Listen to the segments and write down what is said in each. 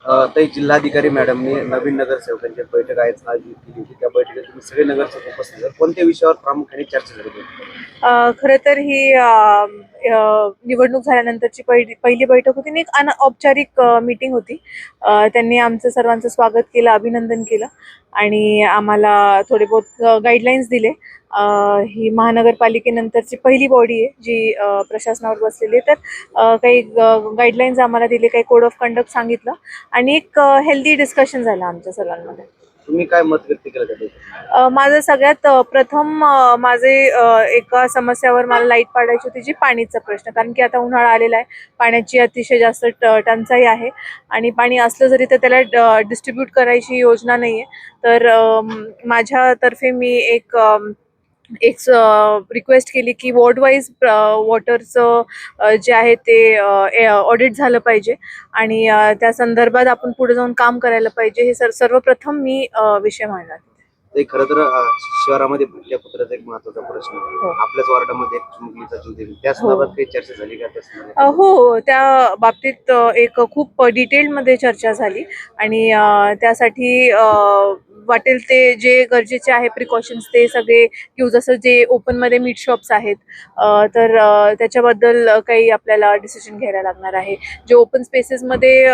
ताई जिल्हाधिकारी मॅडमने नवीन नगरसेवकांची बैठक आयोजित केली होती. त्या बैठकीत तुम्ही सगळे नगरसेवक उपस्थित होते. कोणत्या विषयावर प्रामुख्याने चर्चा झाली होती? खरं तर ही निवडणूक झाल्यानंतरची पहिली बैठक होती आणि एक अनौपचारिक मीटिंग होती. त्यांनी आमचं सर्वांचं स्वागत केलं, अभिनंदन केलं आणि आम्हाला थोडे बहुत गाईडलाईन्स दिले. ही महानगरपालिकेनंतरची पहिली बॉडी आहे जी प्रशासनावर बसलेली आहे. तर काही गाईडलाईन्स आम्हाला दिले, काही कोड ऑफ कंडक्ट सांगितलं आणि एक हेल्दी डिस्कशन झालं आमच्या सर्वांमध्ये. तुम्ही काय मत व्यक्त केलं त्या बैठकीत? माझं सगळ्यात प्रथम माझे एका समस्यावर मला लाईट पाडायची होती, जी पाणीचा प्रश्न. कारण की आता उन्हाळा आलेला आहे, पाण्याची अतिशय जास्त टंचाई आहे आणि पाणी असलं जरी तर त्याला डिस्ट्रीब्यूट करायची योजना नाही आहे. तर माझ्यातर्फे मी एक एक रिक्वेस्ट केली की वॉर्ड वाईज वॉटरचं जे आहे ते ऑडिट झालं पाहिजे आणि त्या संदर्भात आपण पुढे जाऊन काम करायला पाहिजे. हे सर्वप्रथम मी विषय मांडला. ते खरं तर शहरामध्ये भटक्या कुत्र्याचा एक महत्वाचा प्रश्न आहे. हो. आपल्याच वार्डामध्ये एक चिमुकलीचा जीव गेला. त्या संदर्भात काही चर्चा झाली का? त्या हो, त्या बाबतीत एक खूप डिटेलमध्ये चर्चा झाली आणि त्यासाठी वाटेल ते जे गरजेचे आहे प्रिकॉशन्स ते सगळे घेऊ. जसं जे ओपनमध्ये मीट शॉप्स आहेत तर त्याच्याबद्दल काही आपल्याला डिसिजन घ्यायला लागणार आहे. जे ओपन स्पेसेसमध्ये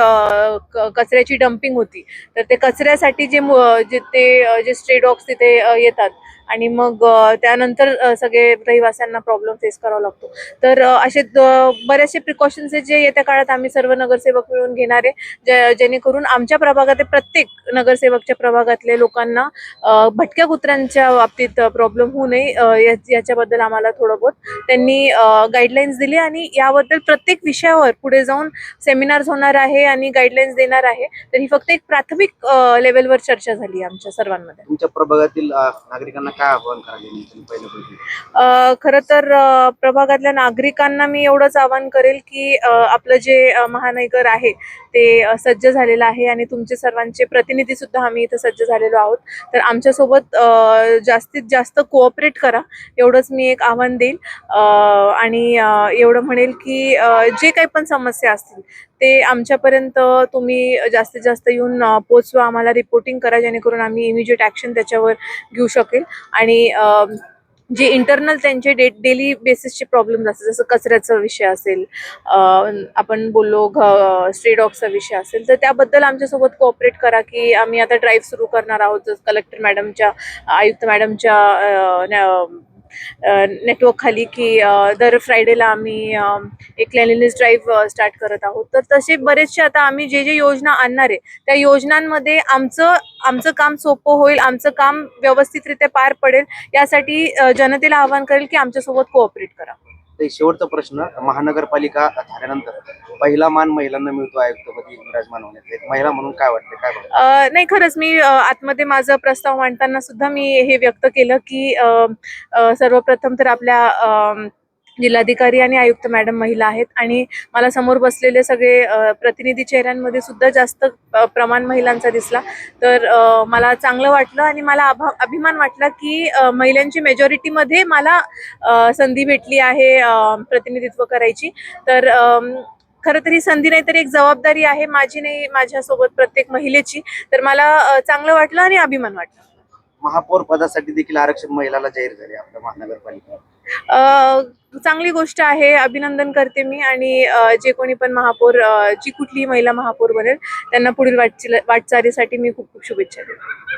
कचऱ्याची डम्पिंग होती, तर ते कचऱ्यासाठी जे स्ट्रे डॉग्स तिथे येतात आणि मग त्यानंतर सगळे रहिवाशांना प्रॉब्लेम फेस करावा लागतो. तर असे बरेचसे प्रिकॉशन्स आहेत जे येत्या काळात आम्ही सर्व नगरसेवक मिळून घेणार आहे, जेणेकरून आमच्या प्रभागात प्रत्येक नगरसेवकच्या प्रभागातले लोकांना भटक्या कुत्र्यांच्या बाबतीत प्रॉब्लेम होऊ नये याच्याबद्दल आम्हाला थोडं बहुत त्यांनी गाईडलाईन्स दिली आणि याबद्दल प्रत्येक विषयावर पुढे जाऊन सेमिनार्स होणार आहे आणि गाईडलाईन्स देणार आहे. तर ही फक्त एक प्राथमिक लेवलवर चर्चा झाली आमच्या सर्वांमध्ये. तुमच्या प्रभागातील नागरिकांना काय आवाहन करायला पहिल्या बैठकीत? खरं तर प्रभागातल्या नागरिकांना मी एवढंच आवाहन करेल की आपलं जे महानगर आहे ते सज्ज झालेलं आहे आणि तुमचे सर्वांचे प्रतिनिधी सुद्धा आम्ही इथं सज्ज झालेलो आहोत. तर आमच्यासोबत जास्तीत जास्त कोऑपरेट करा, एवढंच मी एक आव्हान देईल आणि एवढं म्हणेल की जे काही पण समस्या असतील ते आमच्यापर्यंत तुम्ही जास्तीत जास्त येऊन पोचवा, आम्हाला रिपोर्टिंग करा, जेणेकरून आम्ही इमिजिएट ॲक्शन त्याच्यावर घेऊ शकेल आणि जे इंटरनल त्यांचे डेली बेसिसचे प्रॉब्लेम्स असतात, जसं कचऱ्याचा विषय असेल, आपण बोललो स्ट्रे डॉगचा विषय असेल, तर त्याबद्दल आमच्यासोबत कोऑपरेट करा की आम्ही आता ड्राईव्ह सुरू करणार आहोत. जसं कलेक्टर मॅडमच्या, आयुक्त मॅडमच्या नेटवर्क खाली की दर फ्रायडेला आम्ही एक क्लेनलीनेस ड्राईव्ह स्टार्ट करत आहोत. तर तसे बरेचसे आता आम्ही जे योजना आणणार आहे त्या योजनांमध्ये आमचं काम सोपं होईल, आमचं काम व्यवस्थितरित्या पार पडेल, यासाठी जनतेला आवाहन करेल की आमच्यासोबत कोऑपरेट करा. शेवटचा प्रश्न, महानगरपालिका झाल्यानंतर पहिला मान महिलांना मिळतो आयुक्तपदी विराजमान होण्याचा. एक महिला म्हणून काय वाटतं, काय बघतो? नाही, खरंच मी आतमध्ये माझा प्रस्ताव मांडताना सुद्धा मी हे व्यक्त केलं की सर्वप्रथम तर आपल्या जिल्हाधिकारी आणि आयुक्त मॅडम महिला आहेत आणि मला समोर बसलेले सगळे प्रतिनिधी चेहऱ्यांमध्ये सुद्धा जास्त प्रमाण महिलांचा दिसला. तर मला चांगलं वाटलं आणि मला अभिमान वाटला की महिलांची मेजॉरिटीमध्ये मला संधी भेटली आहे प्रतिनिधित्व करायची. तर खरं तर ही संधी नाही तर एक जबाबदारी आहे, माझी नाही, माझ्यासोबत प्रत्येक महिलेची. तर मला चांगलं वाटलं आणि अभिमान वाटला. महापौर पदासाठी देखील आरक्षण महिलाला जाहीर झाले आपल्या महानगरपालिकेत. चांगली गोष्ट आहे, अभिनंदन करते मी आणि जे कोणी पण महापौर जी कुठलीही महिला महापौर बनेल त्यांना पुढील वाटचालीसाठी मी खूप खूप शुभेच्छा देते.